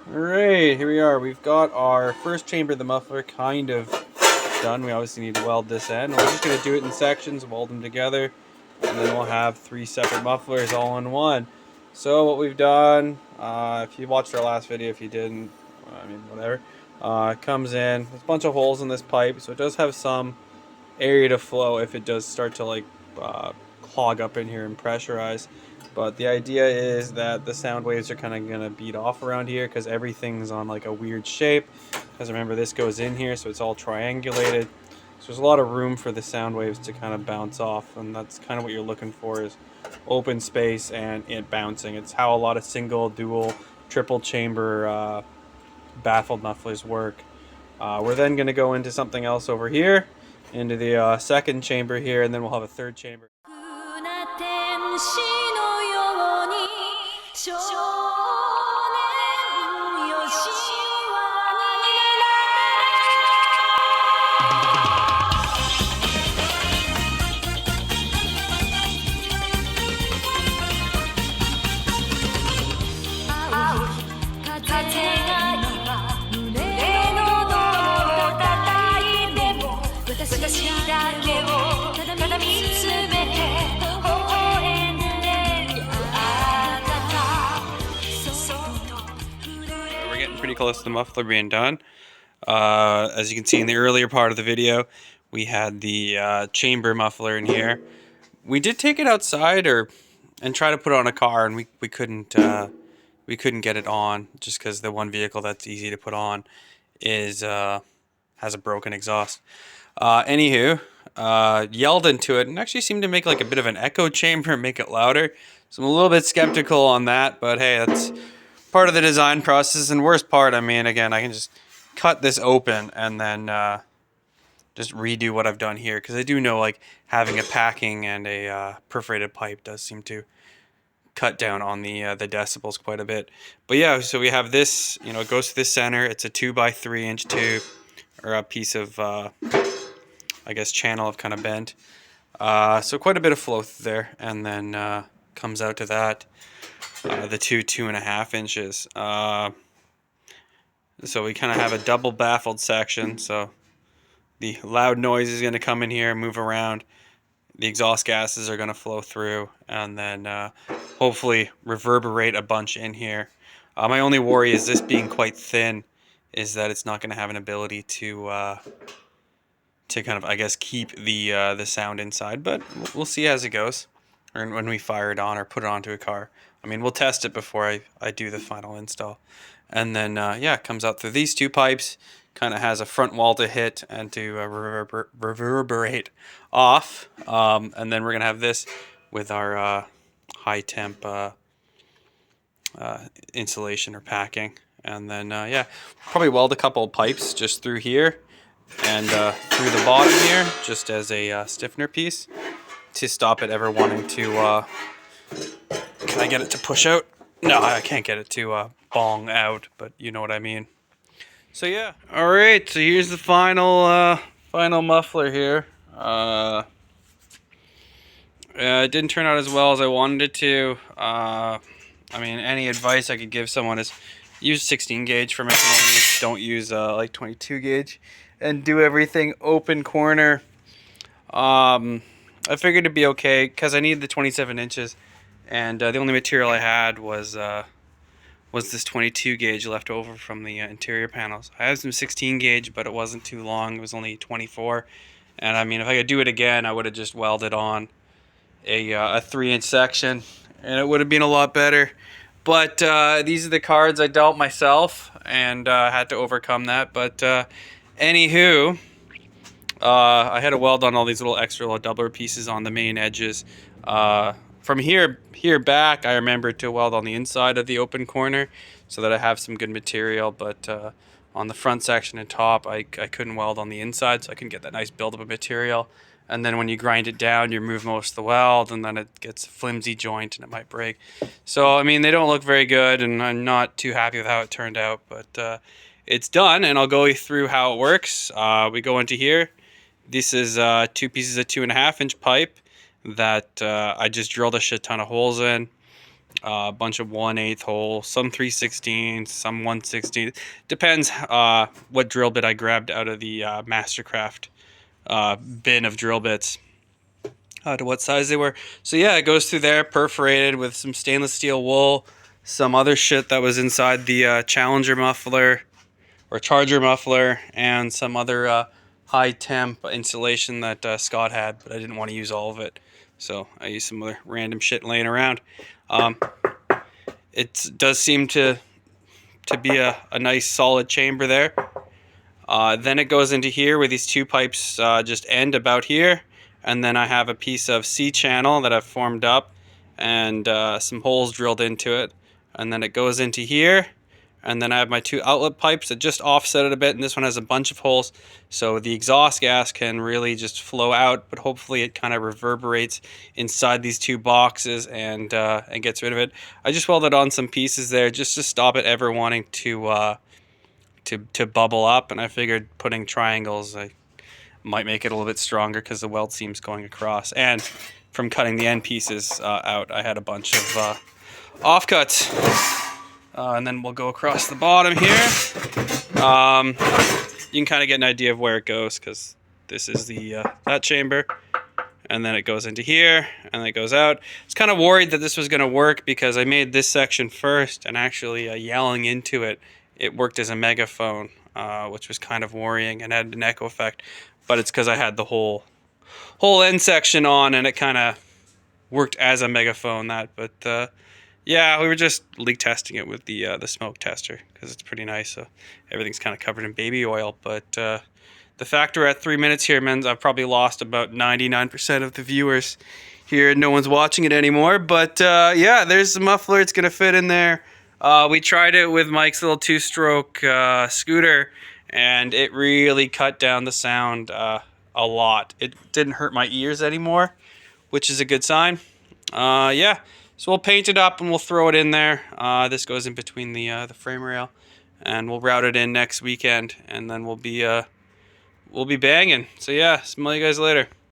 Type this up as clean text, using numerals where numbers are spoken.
Alright, here we are. We've got our first chamber of the muffler kind of done. We obviously need to weld this end. We're just going to do it in sections, weld them together, and then we'll have three separate mufflers all in one. So what we've done, if you watched our last video, if you didn't, I mean, whatever, it comes in. There's a bunch of holes in this pipe, so it does have some area to flow if it does start to like clog up in here and pressurize. But the idea is that the sound waves are kind of going to beat off around here because everything's on like a weird shape. Because remember, this goes in here, so it's all triangulated. So there's a lot of room for the sound waves to kind of bounce off, and that's kind of what you're looking for, is open space and it bouncing. It's how a lot of single, dual, triple chamber baffled mufflers work. We're then going to go into something else over here, into the second chamber here, and then we'll have a third chamber. We're getting pretty close to the muffler being done. As you can see in the earlier part of the video, we had the chamber muffler in here. We did take it outside and try to put it on a car, and we couldn't get it on just because the one vehicle that's easy to put on is has a broken exhaust. Anywho, yelled into it and actually seemed to make like a bit of an echo chamber and make it louder. So I'm a little bit skeptical on that, but hey, that's part of the design process. And worst part, I mean, again, I can just cut this open and then just redo what I've done here, because I do know like having a packing and a perforated pipe does seem to cut down on the decibels quite a bit. But yeah, so we have this, you know, it goes to the center. It's a 2x3-inch tube, or a piece of I guess channel I've kind of bent. So quite a bit of flow there, and then comes out to that, the 2.5 inches. So we kind of have a double baffled section, so the loud noise is going to come in here, move around, the exhaust gases are going to flow through, and then hopefully reverberate a bunch in here. My only worry is this being quite thin, is that it's not going to have an ability to kind of, I guess, keep the sound inside, but we'll see as it goes, or when we fire it on or put it onto a car. I mean, we'll test it before I do the final install. And then, yeah, it comes out through these two pipes, kind of has a front wall to hit and to reverberate off. And then we're going to have this with our high temp insulation or packing. And then, yeah, probably weld a couple of pipes just through here and through the bottom here, just as a stiffener piece to stop it ever wanting to, can I get it to push out? No, I can't get it to bong out, but you know what I mean. So yeah, all right, so here's the final final muffler here. It didn't turn out as well as I wanted it to. I mean, any advice I could give someone is use 16 gauge for mechanisms. Don't use like 22 gauge, and do everything open corner. I figured it'd be okay because I needed the 27 inches, and the only material I had was this 22 gauge left over from the interior panels. I have some 16 gauge, but it wasn't too long. It was only 24, and I mean, if I could do it again, I would have just welded on a 3-inch section, and it would have been a lot better. But these are the cards I dealt myself, and had to overcome that. But anywho, I had to weld on all these little extra little doubler pieces on the main edges. From here back, I remember to weld on the inside of the open corner so that I have some good material. But on the front section and top, I couldn't weld on the inside, so I couldn't get that nice buildup of material. And then when you grind it down, you remove most of the weld, and then it gets a flimsy joint and it might break. So, I mean, they don't look very good, and I'm not too happy with how it turned out. But it's done, and I'll go you through how it works. We go into here. This is two pieces of 2.5-inch pipe that I just drilled a shit ton of holes in. A bunch of 1/8 holes, some 3/16, some 1/16. Depends what drill bit I grabbed out of the Mastercraft bin of drill bits, to what size they were. So yeah, it goes through there, perforated with some stainless steel wool, some other shit that was inside the Challenger muffler or Charger muffler, and some other high temp insulation that Scott had, but I didn't want to use all of it, so I used some other random shit laying around. It does seem to be a nice solid chamber there. Then it goes into here where these two pipes just end about here, and then I have a piece of C-channel that I've formed up and some holes drilled into it, and then it goes into here, and then I have my two outlet pipes that just offset it a bit, and this one has a bunch of holes so the exhaust gas can really just flow out, but hopefully it kind of reverberates inside these two boxes and gets rid of it. I just welded on some pieces there just to stop it ever wanting to bubble up, and I figured putting triangles might make it a little bit stronger because the weld seam's going across, and from cutting the end pieces out I had a bunch of offcuts. And then we'll go across the bottom here. You can kind of get an idea of where it goes because this is the that chamber, and then it goes into here and then it goes out. I was kind of worried that this was going to work because I made this section first, and actually yelling into it, it worked as a megaphone, which was kind of worrying and had an echo effect. But it's because I had the whole end section on, and it kind of worked as a megaphone. But yeah, we were just leak testing it with the smoke tester because it's pretty nice. So everything's kind of covered in baby oil. But the fact we're at 3 minutes here means I've probably lost about 99% of the viewers here. No one's watching it anymore. But yeah, there's the muffler. It's gonna fit in there. We tried it with Mike's little two-stroke scooter, and it really cut down the sound a lot. It didn't hurt my ears anymore, which is a good sign. Yeah. So we'll paint it up and we'll throw it in there. This goes in between the frame rail, and we'll route it in next weekend, and then we'll be banging. So yeah, smell you guys later.